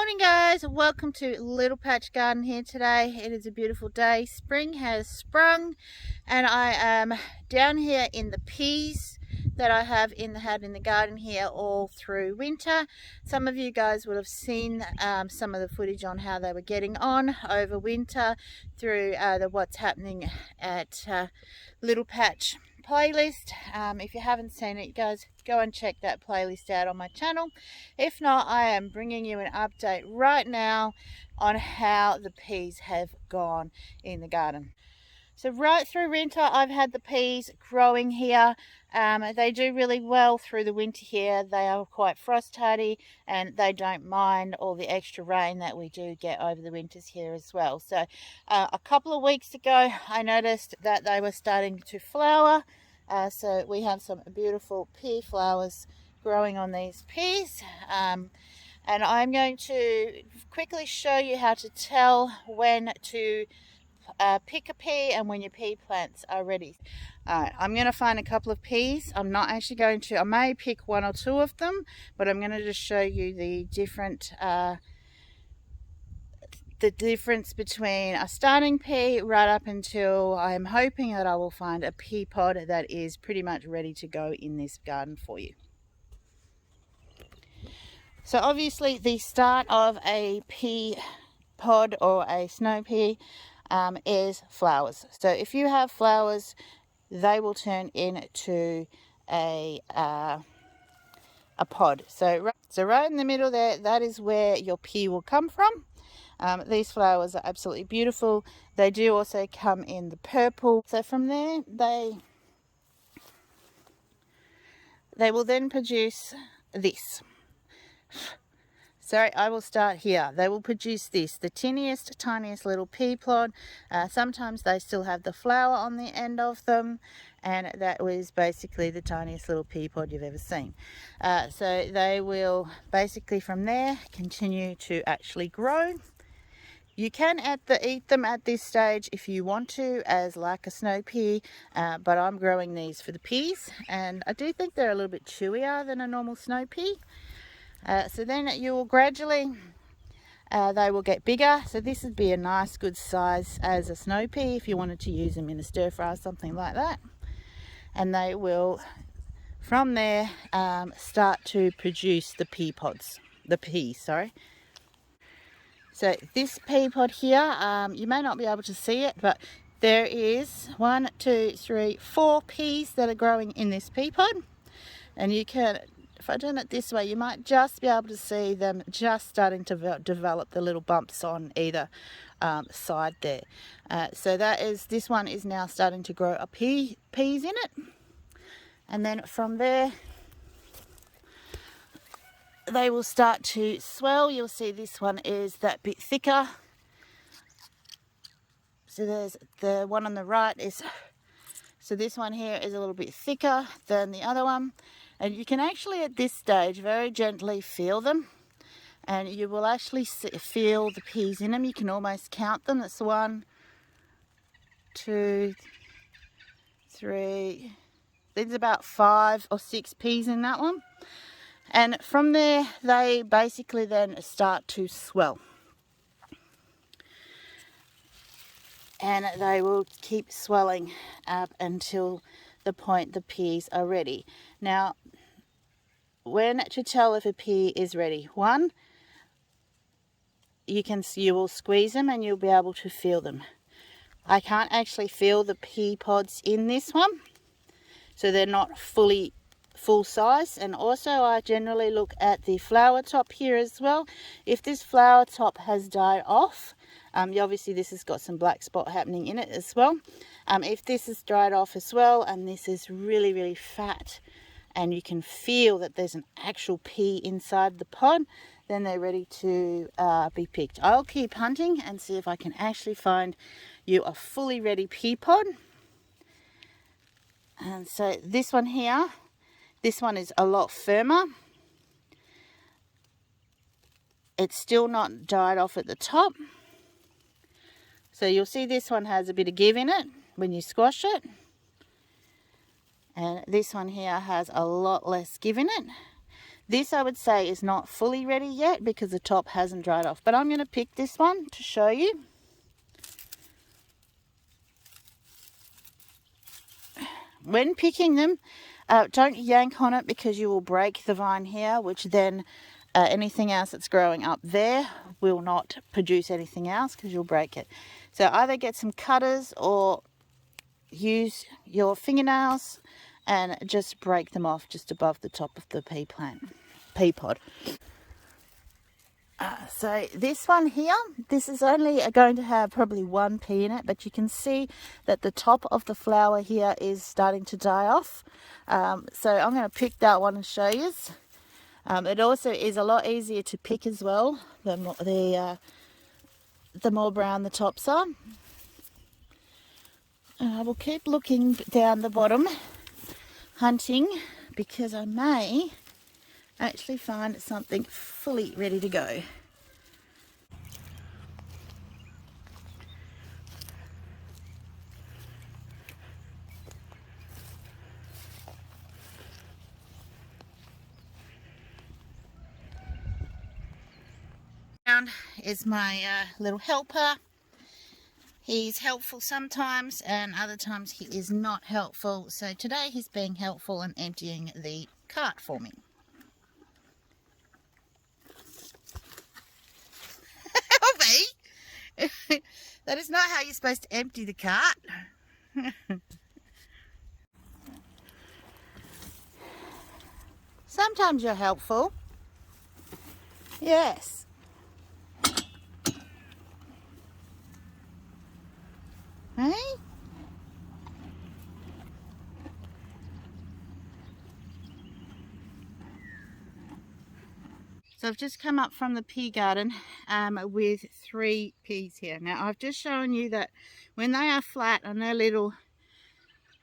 Morning guys, welcome to Little Patch Garden here today. It is a beautiful day. Spring has sprung and I am down here in the peas that I have had in the garden here all through winter. Some of you guys would have seen some of the footage on how they were getting on over winter through the What's Happening at Little Patch playlist. If you haven't seen it, you guys go and check that playlist out on my channel. If not, I am bringing you an update right now on how the peas have gone in the garden. So right through winter I've had the peas growing here. They do really well through the winter here. They are quite frost hardy and they don't mind all the extra rain that we do get over the winters here as well. So a couple of weeks ago I noticed that they were starting to flower. So we have some beautiful pea flowers growing on these peas. And I'm going to quickly show you how to tell when to pick a pea and when your pea plants are ready. I'm going to find a couple of peas. I'm not actually going to, I may pick one or two of them, but I'm going to just show you the difference between a starting pea right up until I'm hoping that I will find a pea pod that is pretty much ready to go in this garden for you. So obviously the start of a pea pod or a snow pea is flowers. So if you have flowers, they will turn into a pod. So right in the middle there, that is where your pea will come from. These flowers are absolutely beautiful. They do also come in the purple. So from there, they will then produce this. Sorry, I will start here. They will produce this, the tiniest little pea pod. Sometimes they still have the flower on the end of them, and that was basically the tiniest little pea pod you've ever seen. So they will basically from there continue to actually grow. You can eat them at this stage if you want to, as like a snow pea, but I'm growing these for the peas, and I do think they're a little bit chewier than a normal snow pea. So then you will gradually, they will get bigger. So this would be a nice good size as a snow pea if you wanted to use them in a stir fry or something like that. And they will, from there, start to produce the peas, sorry. So this pea pod here, you may not be able to see it, but there is 1, 2, 3, 4 peas that are growing in this pea pod. And you can, if I turn it this way, you might just be able to see them just starting to develop the little bumps on either side there. So this one is now starting to grow peas in it. And then from there, they will start to swell. You'll see this one is that bit thicker. So there's the one on the right so this one here is a little bit thicker than the other one. And you can actually at this stage very gently feel them. And you will actually feel the peas in them. You can almost count them. That's 1, 2, 3. There's about 5 or 6 peas in that one. And from there, they basically then start to swell. And they will keep swelling up until the point the peas are ready. Now, when to tell if a pea is ready? 1, you will squeeze them and you'll be able to feel them. I can't actually feel the pea pods in this one, so they're not full size. And also I generally look at the flower top here as well. If this flower top has died off, obviously this has got some black spot happening in it as well. If this has dried off as well and this is really fat and you can feel that there's an actual pea inside the pod, then they're ready to be picked. I'll keep hunting and see if I can actually find you a fully ready pea pod. And so this one here, this one is a lot firmer. It's still not died off at the top. So you'll see this one has a bit of give in it when you squash it. And this one here has a lot less give in it. This I would say is not fully ready yet because the top hasn't dried off. But I'm going to pick this one to show you. When picking them, don't yank on it because you will break the vine here, which then anything else that's growing up there will not produce anything else because you'll break it. So either get some cutters or use your fingernails and just break them off just above the top of the pea pod. So this one here, this is only going to have probably one pea in it, but you can see that the top of the flower here is starting to die off. So I'm going to pick that one and show you. It also is a lot easier to pick as well, the more brown the tops are. And I will keep looking down the bottom, hunting, because I may actually find something fully ready to go. Is my little helper. He's helpful sometimes and other times he is not helpful. So today he's being helpful and emptying the cart for me. Help me! That is not how you're supposed to empty the cart. Sometimes you're helpful. Yes. Hey? So I've just come up from the pea garden with 3 peas here. Now I've just shown you that when they are flat and they're little,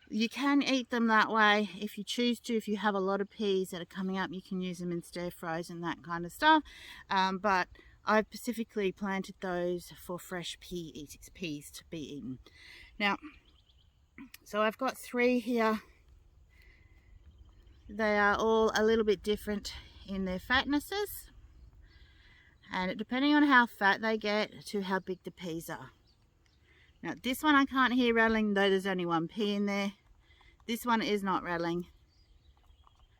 you can eat them that way if you choose to. If you have a lot of peas that are coming up, you can use them in stir fries and that kind of stuff. But I've specifically planted those for fresh peas to be eaten. Now, so I've got 3 here. They are all a little bit different in their fatnesses, and depending on how fat they get to how big the peas are. Now this one I can't hear rattling, though there's only 1 pea in there. This one is not rattling.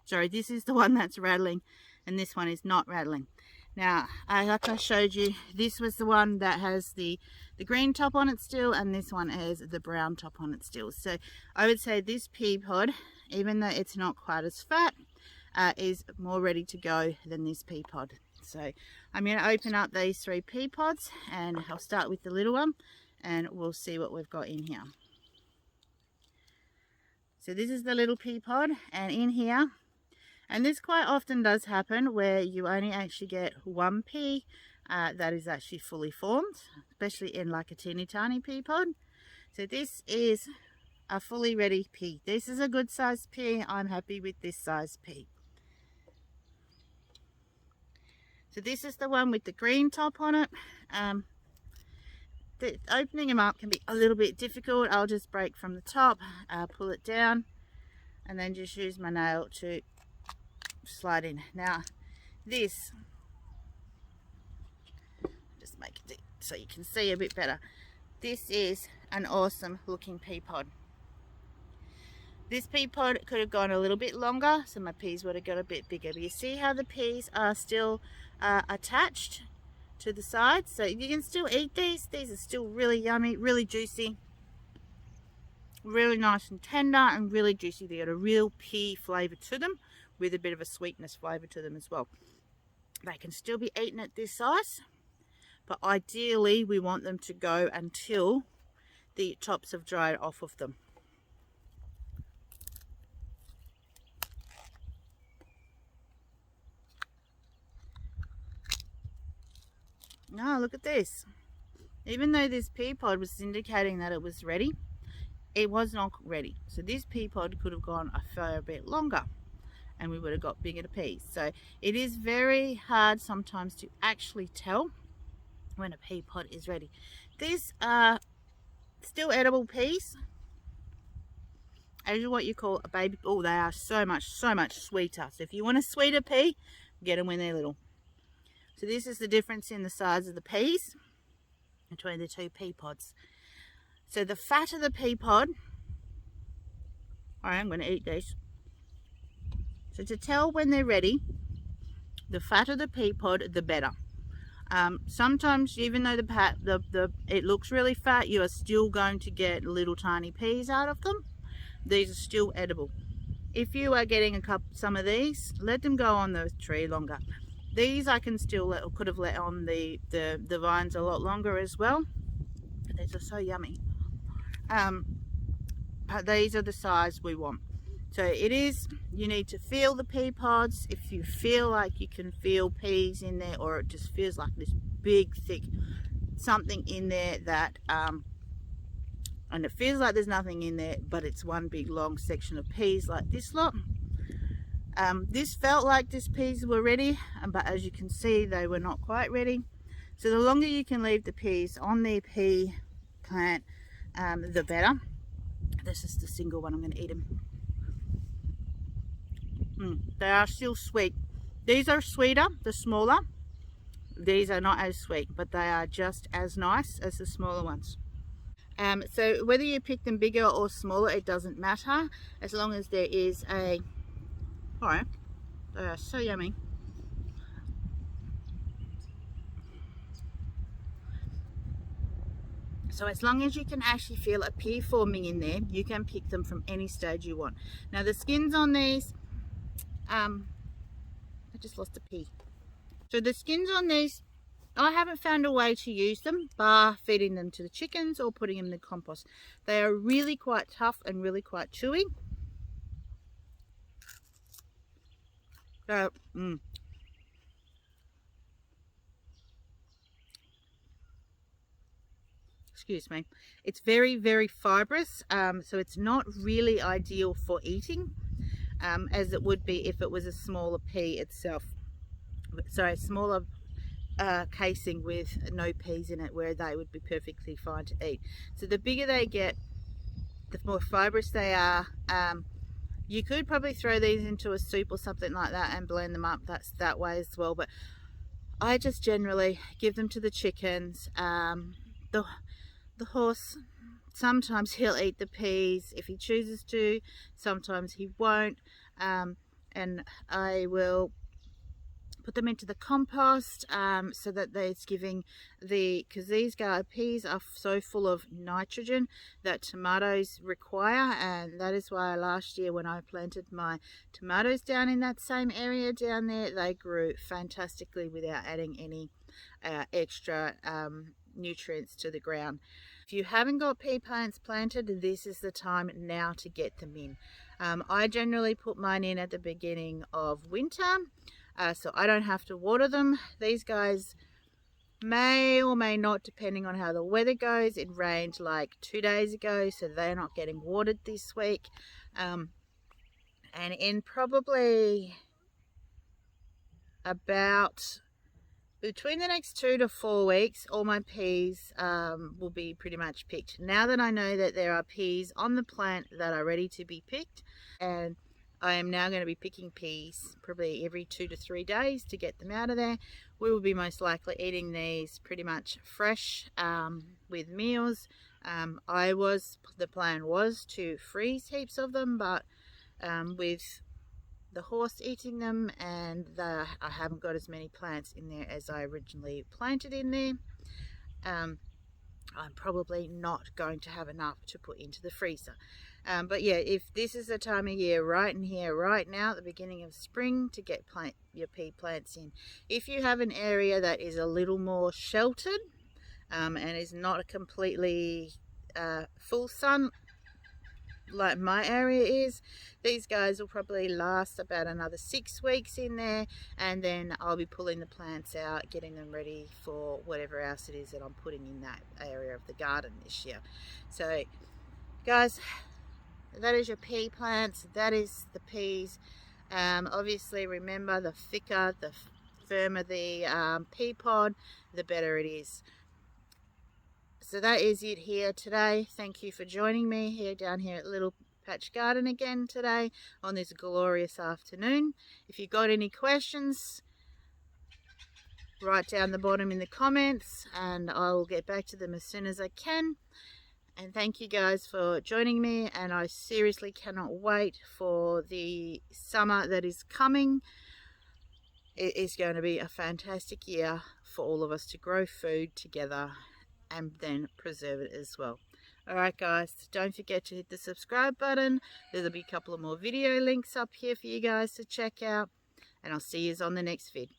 Sorry, this is the one that's rattling, and this one is not rattling. Now, like I showed you, this was the one that has the green top on it still, and this one has the brown top on it still. So I would say this pea pod, even though it's not quite as fat, is more ready to go than this pea pod. So I'm going to open up these 3 pea pods, and I'll start with the little one, and we'll see what we've got in here. So this is the little pea pod, and in here, and this quite often does happen where you only actually get 1 pea that is actually fully formed, especially in like a teeny tiny pea pod. So this is a fully ready pea. This is a good sized pea. I'm happy with this size pea. So this is the one with the green top on it. Opening them up can be a little bit difficult. I'll just break from the top, pull it down, and then just use my nail to slide in. Now this, just make it so you can see a bit better. This is an awesome looking pea pod. This pea pod could have gone a little bit longer, so my peas would have got a bit bigger. But you see how the peas are still attached to the sides, so you can still eat these. These are still really yummy, really juicy, really nice and tender, and really juicy. They got a real pea flavour to them, with a bit of a sweetness flavour to them as well. They can still be eaten at this size, but ideally we want them to go until the tops have dried off of them. Now look at this. Even though this pea pod was indicating that it was ready, it was not ready. So this pea pod could have gone a fair bit longer, and we would have got bigger peas. So it is very hard sometimes to actually tell when a pea pod is ready. These are still edible peas, as what you call a baby. Oh, they are so much sweeter. So if you want a sweeter pea, get them when they're little. So this is the difference in the size of the peas between the two pea pods. So the fat of the pea pod, I'm going to eat these. So to tell when they're ready, the fatter the pea pod, the better. Sometimes, even though it looks really fat, you are still going to get little tiny peas out of them. These are still edible. If you are getting some of these, let them go on the tree longer. These I can still could have let on the vines a lot longer as well. These are so yummy. But these are the size we want. So it is, you need to feel the pea pods. If you feel like you can feel peas in there, or it just feels like this big thick something in there that and it feels like there's nothing in there, but it's one big long section of peas like this lot. This felt like these peas were ready, but as you can see, they were not quite ready. So the longer you can leave the peas on their pea plant, the better. This is the single one. I'm going to eat them. They are still sweet. These are sweeter, the smaller. These are not as sweet, but they are just as nice as the smaller ones. So whether you pick them bigger or smaller, it doesn't matter, as long as there is a... Alright, they are so yummy. So as long as you can actually feel a pea forming in there, you can pick them from any stage you want. Now the skins on these, I just lost a pea. So the skins on these, I haven't found a way to use them bar feeding them to the chickens or putting them in the compost. They are really quite tough and really quite chewy. So, excuse me. It's very fibrous, so it's not really ideal for eating, as it would be if it was a smaller pea itself. Sorry, a smaller casing with no peas in it, where they would be perfectly fine to eat. So the bigger they get, the more fibrous they are. You could probably throw these into a soup or something like that and blend them up. That's that way as well, but I just generally give them to the chickens. The horse, sometimes he'll eat the peas if he chooses to, sometimes he won't, and I will put them into the compost, so that it's giving because these peas are so full of nitrogen that tomatoes require, and that is why last year when I planted my tomatoes down in that same area down there, they grew fantastically without adding any extra nutrients to the ground. If you haven't got pea plants planted, this is the time now to get them in. I generally put mine in at the beginning of winter, so I don't have to water them. These guys may or may not, depending on how the weather goes. It rained like 2 days ago, so they're not getting watered this week. And in probably about between the next 2 to 4 weeks, all my peas will be pretty much picked. Now that I know that there are peas on the plant that are ready to be picked, and I am now going to be picking peas probably every 2 to 3 days to get them out of there. We will be most likely eating these pretty much fresh with meals. The plan was to freeze heaps of them, but with the horse eating them, and I haven't got as many plants in there as I originally planted in there. I'm probably not going to have enough to put into the freezer. But yeah, if this is the time of year right in here, right now, at the beginning of spring, to get your pea plants in. If you have an area that is a little more sheltered and is not a completely full sun, like my area is, these guys will probably last about another 6 weeks in there, and then I'll be pulling the plants out, getting them ready for whatever else it is that I'm putting in that area of the garden this year. So guys, that is your pea plants, that is the peas. Obviously remember, the thicker, the firmer the pea pod, the better it is. So that is it here today. Thank you for joining me here down here at Little Patch Garden again today on this glorious afternoon. If you've got any questions, write down the bottom in the comments and I will get back to them as soon as I can. And thank you guys for joining me, and I seriously cannot wait for the summer that is coming. It is going to be a fantastic year for all of us to grow food together and then preserve it as well. Alright guys, don't forget to hit the subscribe button. There'll be a couple of more video links up here for you guys to check out, and I'll see you on the next vid.